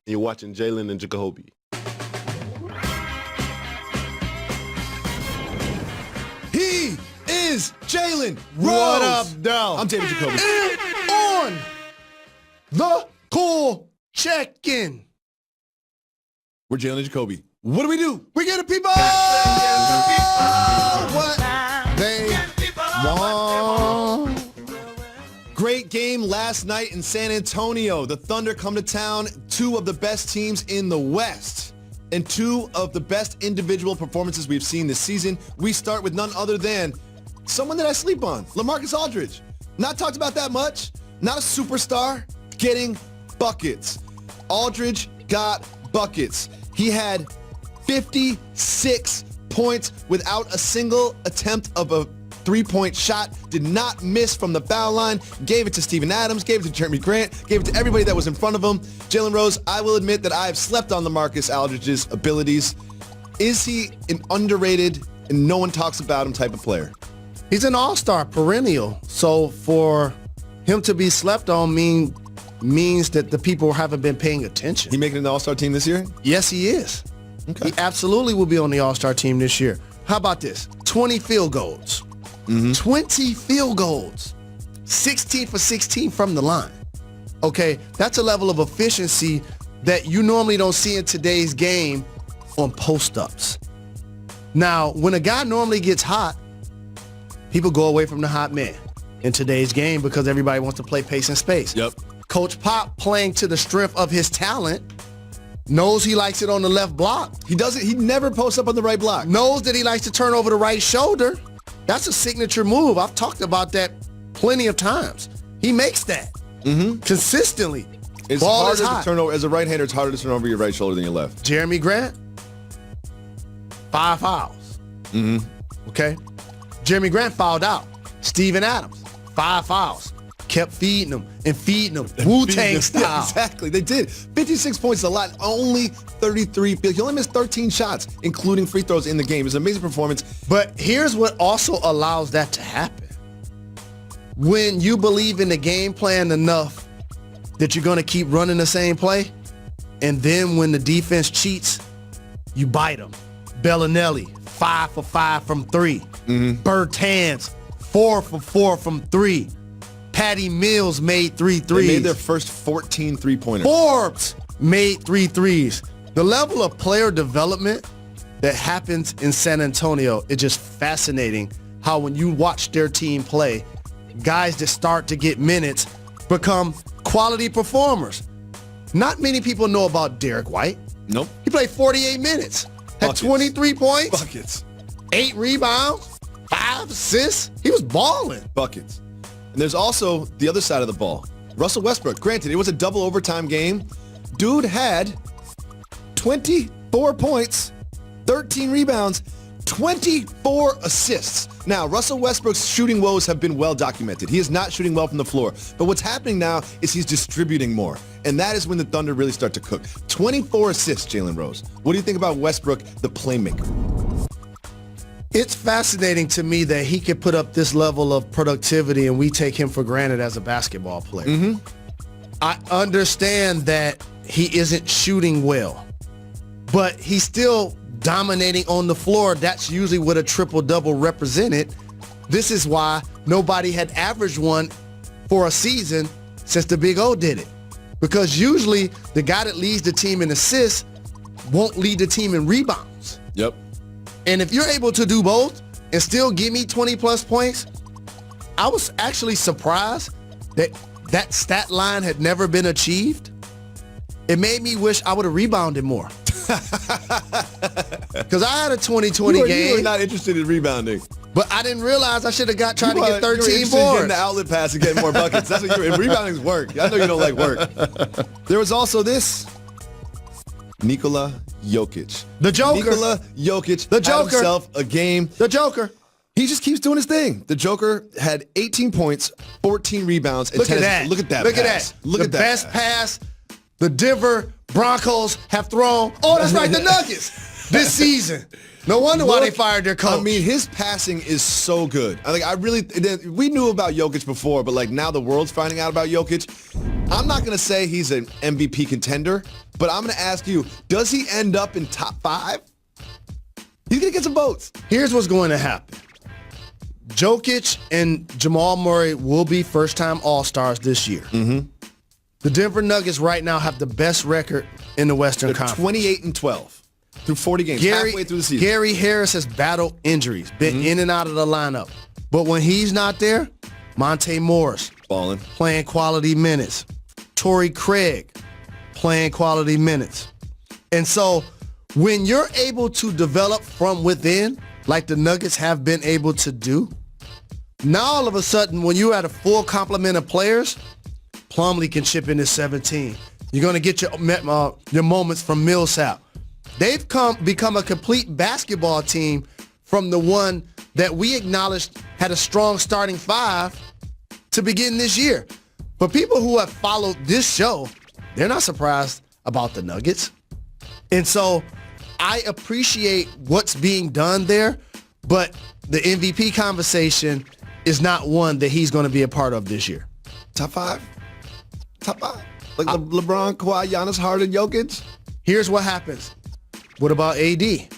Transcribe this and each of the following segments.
You're watching Jalen and Jacoby. He is Jalen Rose. What up, though? I'm David Jacoby. And on the cool check-in. We're Jalen Jacoby. What do? We get the people what they want. Great game last night in San Antonio. The Thunder come to town, two of the best teams in the West, and two of the best individual performances we've seen this season. We start with none other than someone that I sleep on, Lamarcus Aldridge. Not talked about that much, not a superstar, getting buckets. Aldridge got buckets. He had 56 points without a single attempt of a three-point shot, did not miss from the foul line, gave it to Steven Adams, gave it to Jeremy Grant, gave it to everybody that was in front of him. Jalen Rose, I will admit that I have slept on Lamarcus Aldridge's abilities. Is he an underrated and no one talks about him type of player? He's an all-star perennial. So for him to be slept on means that the people haven't been paying attention. He making an all-star team this year? Yes, he is. Okay. He absolutely will be on the all-star team this year. How about this? 20 field goals. 20 field goals. 16 for 16 from the line. Okay, that's a level of efficiency that you normally don't see in today's game on post-ups. Now, when a guy normally gets hot, people go away from the hot man in today's game because everybody wants to play pace and space. Yep. Coach Pop, playing to the strength of his talent, knows he likes it on the left block. He never posts up on the right block. Knows that he likes to turn over the right shoulder. That's a signature move. I've talked about that plenty of times. He makes that consistently. It's Ball harder is hot. to turn over, as a right-hander, it's harder to turn over your right shoulder than your left. Jeremy Grant, 5 fouls. Okay? Jeremy Grant fouled out. Steven Adams, 5 fouls. Kept feeding him and feeding him. Wu-Tang style. Yeah, exactly. They did. 56 points is a lot. Only 33 fields. He only missed 13 shots, including free throws in the game. It's an amazing performance. But here's what also allows that to happen. When you believe in the game plan enough that you're going to keep running the same play, and then when the defense cheats, you bite them. Bellinelli, 5 for 5 from 3. Bertans, 4 for 4 from 3. Patty Mills made 3 threes. They made their first 14 three-pointers. Forbes made 3 threes. The level of player development that happens in San Antonio is just fascinating. How when you watch their team play, guys that start to get minutes become quality performers. Not many people know about Derek White. Nope. He played 48 minutes, had Buckets. 23 points, Buckets. 8 rebounds, 5 assists. He was balling. Buckets. And there's also the other side of the ball. Russell Westbrook. Granted, it was a double overtime game. Dude had 24 points, 13 rebounds, 24 assists. Now, Russell Westbrook's shooting woes have been well documented. He is not shooting well from the floor. But what's happening now is he's distributing more. And that is when the Thunder really start to cook. 24 assists, Jalen Rose. What do you think about Westbrook, the playmaker? It's fascinating to me that he could put up this level of productivity and we take him for granted as a basketball player. I understand that he isn't shooting well, but he's still dominating on the floor. That's usually what a triple-double represented. This is why nobody had averaged one for a season since the Big O did it. Because usually the guy that leads the team in assists won't lead the team in rebounds. Yep. And if you're able to do both and still give me 20-plus points, I was actually surprised that that stat line had never been achieved. It made me wish I would have rebounded more. Because I had a 20-20 game. You were not interested in rebounding. But I didn't realize I should have tried to get 13 you were interested in boards. getting the outlet pass and getting more buckets. That's what you were. Rebounding's work. I know you don't like work. There was also this. Nikola Jokic. The Joker. Nikola Jokic The had Joker. himself a game. The Joker. He just keeps doing his thing. The Joker had 18 points, 14 rebounds, and Look 10 at assists. that. Look at that Look pass. at that. Look the at that best pass the Denver Broncos have thrown. Oh, that's right, the Nuggets. this season. No wonder why they fired their coach. I mean, his passing is so good. We knew about Jokic before, but like now the world's finding out about Jokic. I'm not going to say he's an MVP contender, but I'm going to ask you, does he end up in top 5? He's going to get some votes. Here's what's going to happen. Jokic and Jamal Murray will be first-time All-Stars this year. Mm-hmm. The Denver Nuggets right now have the best record in the Western Conference. 28-12 through 40 games, halfway through the season. Gary Harris has battled injuries, been in and out of the lineup. But when he's not there, Monte Morris balling, playing quality minutes. Torrey Craig playing quality minutes. And so when you're able to develop from within, like the Nuggets have been able to do, now all of a sudden when you're at a full complement of players, Plumlee can chip in at 17. You're going to get your moments from Millsap. They've become a complete basketball team from the one that we acknowledged had a strong starting 5 to begin this year. For people who have followed this show, they're not surprised about the Nuggets. And so I appreciate what's being done there, but the MVP conversation is not one that he's going to be a part of this year. Top 5? Top 5? Like LeBron, Kawhi, Giannis, Harden, Jokic? Here's what happens. What about AD?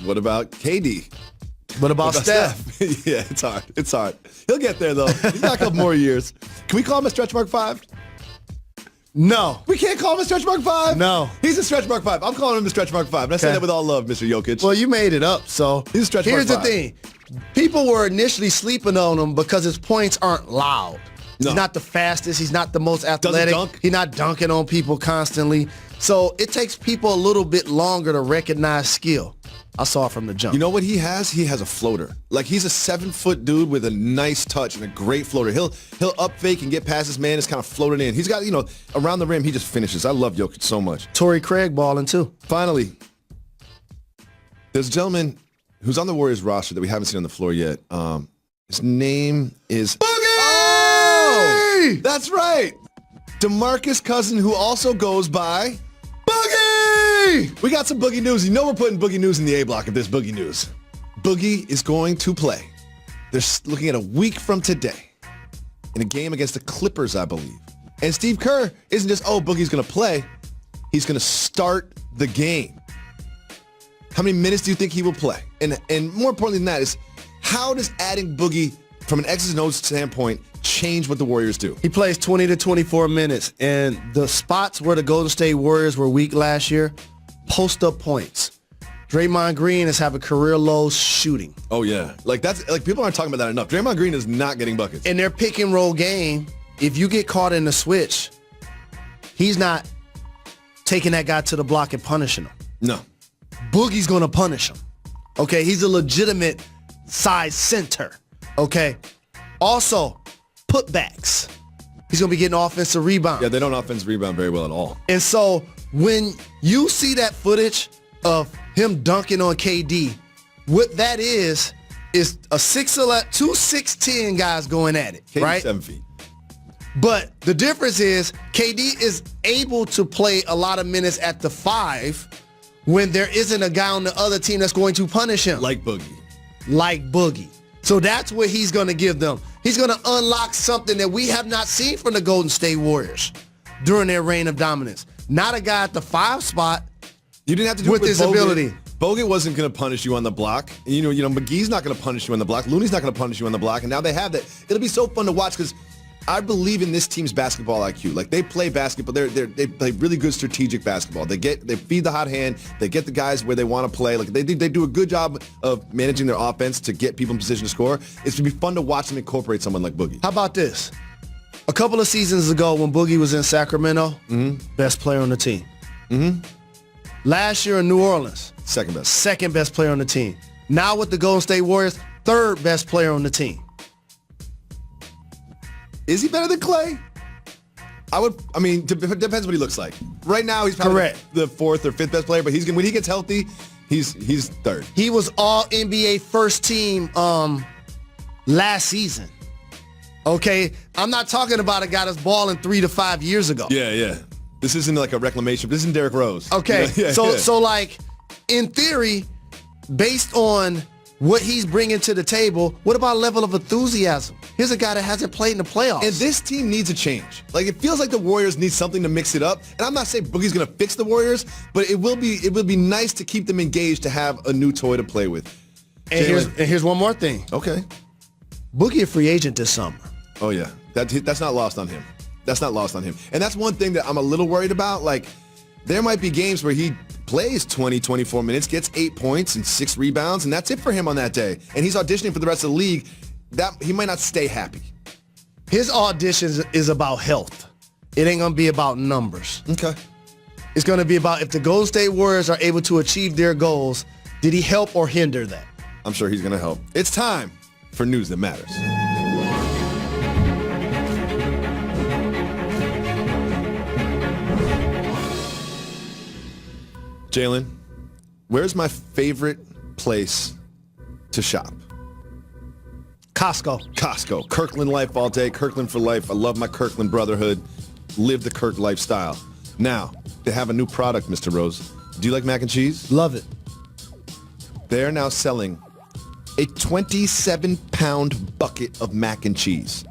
What about KD? What about Steph? Yeah, it's hard. It's hard. He'll get there, though. He's got a couple more years. Can we call him a stretch mark 5? No. We can't call him a stretch mark 5? No. He's a stretch mark 5. I'm calling him a stretch mark 5. And I say that with all love, Mr. Jokic. Well, you made it up, so he's a stretch mark 5. Here's the thing. People were initially sleeping on him because his points aren't loud. No. He's not the fastest. He's not the most athletic. Doesn't dunk. He's not dunking on people constantly. So it takes people a little bit longer to recognize skill. I saw it from the jump. You know what he has? He has a floater. Like, he's a 7-foot dude with a nice touch and a great floater. He'll up fake and get past his man. It's kind of floated in. He's got, around the rim, he just finishes. I love Jokic so much. Torrey Craig balling too. Finally, there's a gentleman who's on the Warriors roster that we haven't seen on the floor yet. His name is Boogie! Oh, that's right. DeMarcus Cousins, who also goes by Boogie. We got some Boogie news. You know we're putting Boogie news in the A block if there's Boogie news. Boogie is going to play. They're looking at a week from today in a game against the Clippers, I believe. And Steve Kerr isn't just, Boogie's going to play. He's going to start the game. How many minutes do you think he will play? And more importantly than that is, how does adding Boogie from an X's and O's standpoint change what the Warriors do? He plays 20 to 24 minutes, and the spots where the Golden State Warriors were weak last year, post-up points. Draymond Green is having career low shooting. Oh, yeah. People aren't talking about that enough. Draymond Green is not getting buckets. In their pick and roll game, if you get caught in the switch, he's not taking that guy to the block and punishing him. No. Boogie's going to punish him. Okay, he's a legitimate size center. Okay. Also, putbacks. He's going to be getting offensive rebounds. Yeah, they don't offensive rebound very well at all. And so when you see that footage of him dunking on KD, what that is a 6'11", 2 6'10" guys going at it, KD right? 7 feet. But the difference is KD is able to play a lot of minutes at the 5 when there isn't a guy on the other team that's going to punish him. Like Boogie. Like Boogie. So that's what he's going to give them. He's going to unlock something that we have not seen from the Golden State Warriors during their reign of dominance. Not a guy at the 5 spot. You didn't have to do with it with his Bogut. ability. Bogut wasn't going to punish you on the block. McGee's not going to punish you on the block. Looney's not going to punish you on the block. And now they have that. It'll be so fun to watch because I believe in this team's basketball IQ. Like, they play basketball. They play really good strategic basketball. They feed the hot hand. They get the guys where they want to play. Like, they do a good job of managing their offense to get people in position to score. It's going to be fun to watch them incorporate someone like Boogie. How about this? A couple of seasons ago when Boogie was in Sacramento, best player on the team. Last year in New Orleans, second best player on the team. Now with the Golden State Warriors, third best player on the team. Is he better than Clay? Depends what he looks like. Right now, he's probably the 4th or 5th best player, but when he gets healthy, he's third. He was all NBA first team last season. Okay? I'm not talking about a guy that's balling 3 to 5 years ago. Yeah. This isn't like a reclamation. This isn't Derrick Rose. Okay. So in theory, based on what he's bringing to the table, what about level of enthusiasm? Here's a guy that hasn't played in the playoffs. And this team needs a change. Like, it feels like the Warriors need something to mix it up. And I'm not saying Boogie's going to fix the Warriors, but it will be nice to keep them engaged, to have a new toy to play with. And here's one more thing. Okay. Boogie a free agent this summer. Oh, yeah. That's not lost on him. That's not lost on him. And that's one thing that I'm a little worried about. Like, there might be games where he plays 20, 24 minutes, gets 8 points and 6 rebounds, and that's it for him on that day. And he's auditioning for the rest of the league. That he might not stay happy. His auditions is about health. It ain't going to be about numbers. Okay. It's going to be about if the Golden State Warriors are able to achieve their goals, did he help or hinder that? I'm sure he's going to help. It's time for News That Matters. Jalen, where's my favorite place to shop? Costco. Kirkland life all day. Kirkland for life. I love my Kirkland brotherhood. Live the Kirk lifestyle. Now, they have a new product, Mr. Rose. Do you like mac and cheese? Love it. They are now selling a 27-pound bucket of mac and cheese.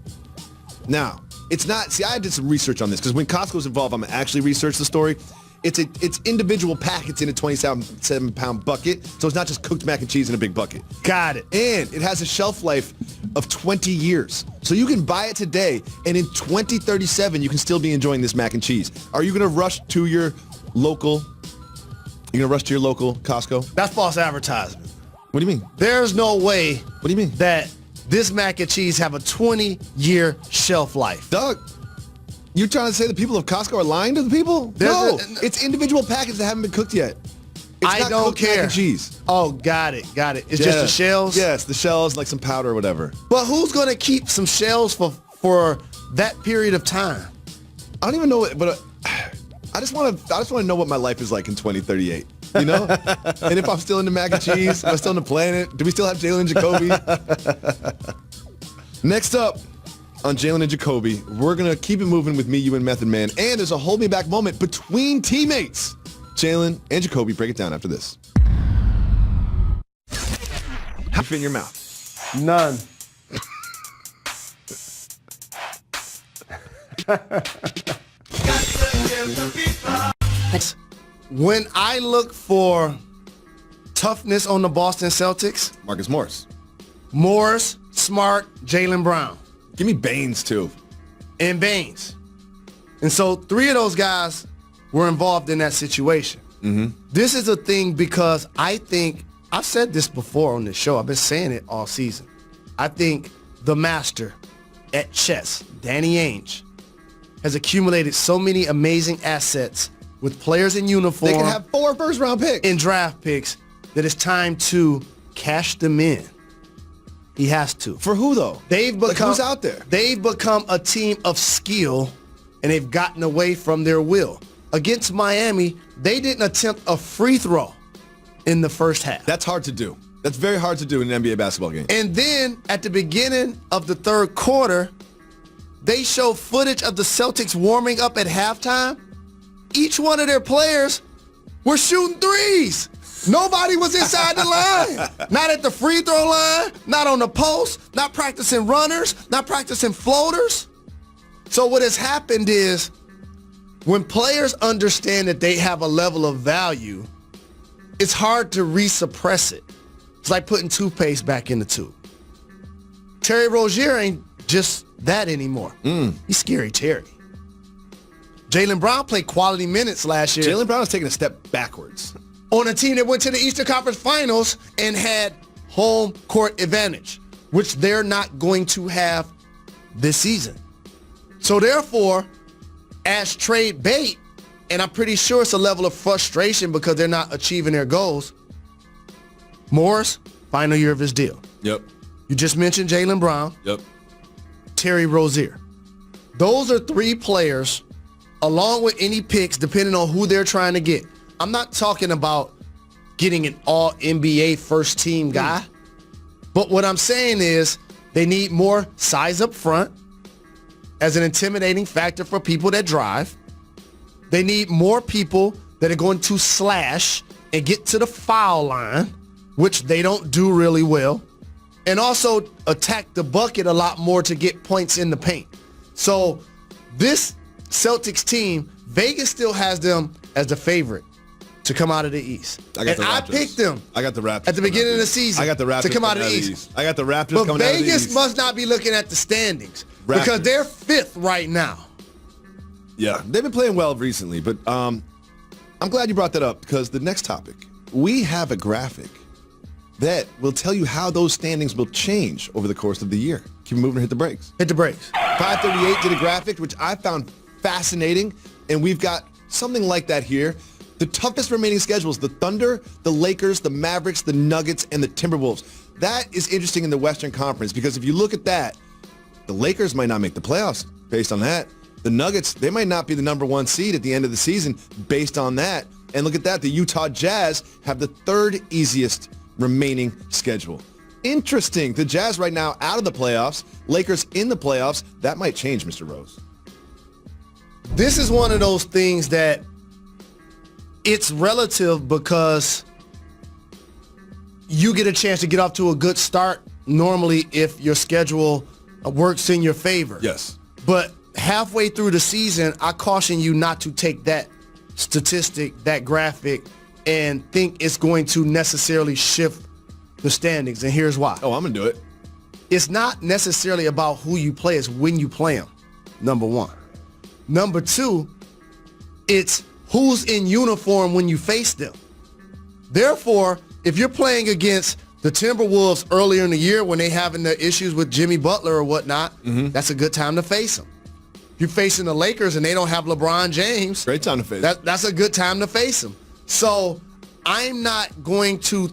Now, it's not, see, I did some research on this because when Costco's involved, I'm going to actually research the story. It's individual packets in a 27-pound bucket, so it's not just cooked mac and cheese in a big bucket. Got it. And it has a shelf life of 20 years. So you can buy it today, and in 2037, you can still be enjoying this mac and cheese. Are you going to rush to your local Costco? That's false advertisement. What do you mean? There's no way. What do you mean? That this mac and cheese have a 20-year shelf life. Doug, you're trying to say the people of Costco are lying to the people? No, it's individual packets that haven't been cooked yet. It's not don't cooked care. Mac and cheese. Oh, got it. It's just the shells? Yes, the shells, like some powder or whatever. But who's going to keep some shells for that period of time? I don't even know it, but I just want to know what my life is like in 2038. You know? And if I'm still into mac and cheese, am I still on the planet? Do we still have Jalen Jacoby? Next up on Jalen and Jacoby, we're going to keep it moving with me, you, and Method Man. And there's a hold me back moment between teammates. Jalen and Jacoby, break it down after this. How fit in your mouth? None. When I look for toughness on the Boston Celtics, Marcus Morris. Morris, Smart, Jaylen Brown. Give me Baines, too. And Baines. And so 3 of those guys were involved in that situation. Mm-hmm. This is a thing because I think, I've said this before on this show, I've been saying it all season. I think the master at chess, Danny Ainge, has accumulated so many amazing assets with players in uniform. They can have 4 first-round picks. And draft picks that it's time to cash them in. He has to. For who, though? Who's out there? They've become a team of skill, and they've gotten away from their will. Against Miami, they didn't attempt a free throw in the first half. That's hard to do. That's very hard to do in an NBA basketball game. And then at the beginning of the third quarter, they show footage of the Celtics warming up at halftime. Each one of their players were shooting threes. Nobody was inside the line. Not at the free throw line, not on the post, not practicing runners, not practicing floaters. So what has happened is when players understand that they have a level of value, it's hard to resuppress it. It's like putting toothpaste back in the tube. Terry Rozier ain't just that anymore. He's scary Terry. Jaylen Brown played quality minutes last year. Jaylen Brown is taking a step backwards. On a team that went to the Eastern Conference Finals and had home court advantage, which they're not going to have this season. So therefore, as trade bait, and I'm pretty sure it's a level of frustration because they're not achieving their goals, Morris, final year of his deal. Yep. You just mentioned Jaylen Brown. Yep. Terry Rozier. Those are 3 players, along with any picks, depending on who they're trying to get. I'm not talking about getting an all-NBA first-team guy. But what I'm saying is they need more size up front as an intimidating factor for people that drive. They need more people that are going to slash and get to the foul line, which they don't do really well, and also attack the bucket a lot more to get points in the paint. So this Celtics team, Vegas still has them as the favorite to come out of the East. I picked them. I got the Raptors at the beginning of the season. I got the Raptors to come out of the East. I got the Raptors but coming out of the East. Vegas must not be looking at the standings because they're 5th right now. Yeah, they've been playing well recently, but I'm glad you brought that up because the next topic, we have a graphic that will tell you how those standings will change over the course of the year. Keep moving or hit the brakes. Hit the brakes. 538 did a graphic, which I found fascinating, and we've got something like that here. The toughest remaining schedules, the Thunder, the Lakers, the Mavericks, the Nuggets, and the Timberwolves. That is interesting in the Western Conference because if you look at that, the Lakers might not make the playoffs based on that. The Nuggets, they might not be the number 1 seed at the end of the season based on that. And look at that, the Utah Jazz have the 3rd easiest remaining schedule. Interesting. The Jazz right now out of the playoffs, Lakers in the playoffs. That might change, Mr. Rose. This is one of those things that it's relative because you get a chance to get off to a good start normally if your schedule works in your favor. Yes. But halfway through the season, I caution you not to take that statistic, that graphic, and think it's going to necessarily shift the standings. And here's why. Oh, I'm going to do it. It's not necessarily about who you play. It's when you play them, number one. Number two, it's who's in uniform when you face them. Therefore, if you're playing against the Timberwolves earlier in the year when they having the issues with Jimmy Butler or whatnot, that's a good time to face them. If you're facing the Lakers and they don't have LeBron James, great time to face them. That's a good time to face them. So I'm not going to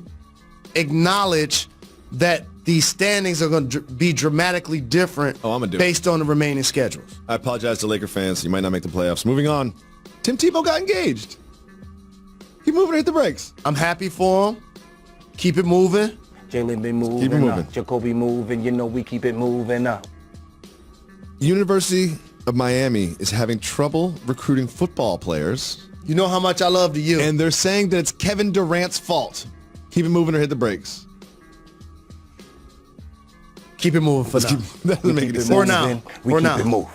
acknowledge that these standings are going to be dramatically different based on the remaining schedules. I apologize to Laker fans. You might not make the playoffs. Moving on. Tim Tebow got engaged. Keep moving, hit the brakes. I'm happy for him. Keep it moving. Jalen been moving. Keep it moving. Jacoby moving. You know we keep it moving up. University of Miami is having trouble recruiting football players. You know how much I love the U. And they're saying that it's Kevin Durant's fault. Keep it moving or hit the brakes. Keep it moving for now. That doesn't make any sense. For now. We keep it moving.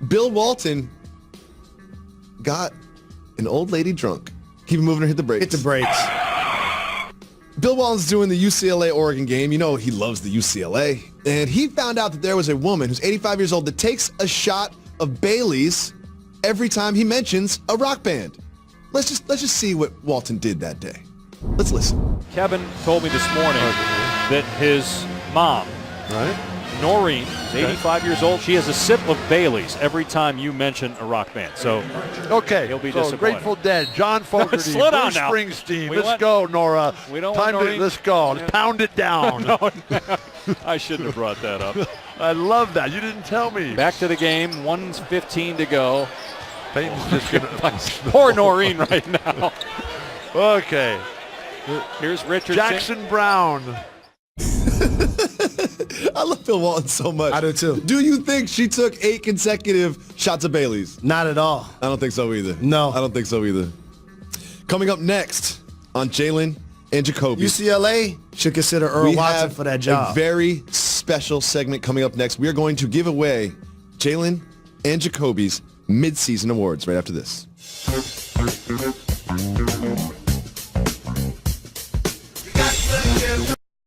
Bill Walton got an old lady drunk. Keep it moving or hit the brakes. Hit the brakes. Bill Walton's doing the UCLA-Oregon game. You know he loves the UCLA. And he found out that there was a woman who's 85 years old that takes a shot of Bailey's every time he mentions a rock band. Let's just see what Walton did that day. Let's listen. Kevin told me this morning that his mom, Noreen, is 85 years old. She has a sip of Bailey's every time you mention a rock band. So, he'll be disappointed. Grateful Dead, John Fogerty, Slow down Bruce now. Springsteen. Let's go, Nora. We don't Time want to Noreen. let's go. Yeah. Pound it down. No, I shouldn't have brought that up. I love that. You didn't tell me. Back to the game. 1:15 to go. Peyton's just gonna. Poor Noreen right now. Okay. Here's Richardson. Jackson Brown. I love Bill Walton so much. I do too. Do you think she took 8 consecutive shots of Bailey's? Not at all. I don't think so either. No. I don't think so either. Coming up next on Jalen and Jacoby. UCLA should consider Earl Watson for that job. A very special segment coming up next. We are going to give away Jalen and Jacoby's mid-season awards right after this.